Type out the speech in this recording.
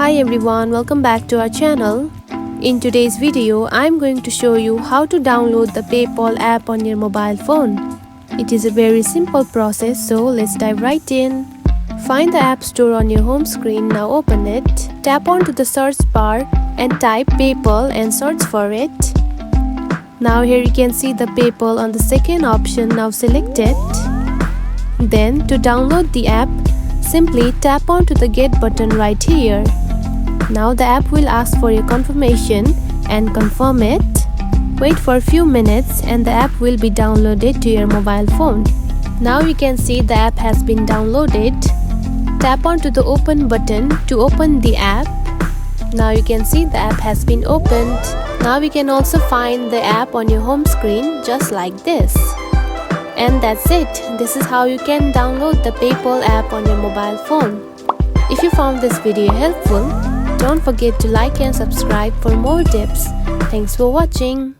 Hi everyone, welcome back to our channel. In today's video, I'm going to show you how to download the PayPal app on your mobile phone. It is a very simple process, so let's dive right in. Find the App Store on your home screen, now open it. Tap onto the search bar and type PayPal and search for it. Now here you can see the PayPal on the second option, now select it. Then to download the app, simply tap onto the Get button right here. Now the app will ask for your confirmation and confirm it. Wait for a few minutes and the app will be downloaded to your mobile phone. Now you can see the app has been downloaded. Tap onto the Open button to open the app. Now you can see the app has been opened. Now you can also find the app on your home screen just like this. And that's it. This is how you can download the PayPal app on your mobile phone. If you found this video helpful, don't forget to like and subscribe for more tips. Thanks for watching.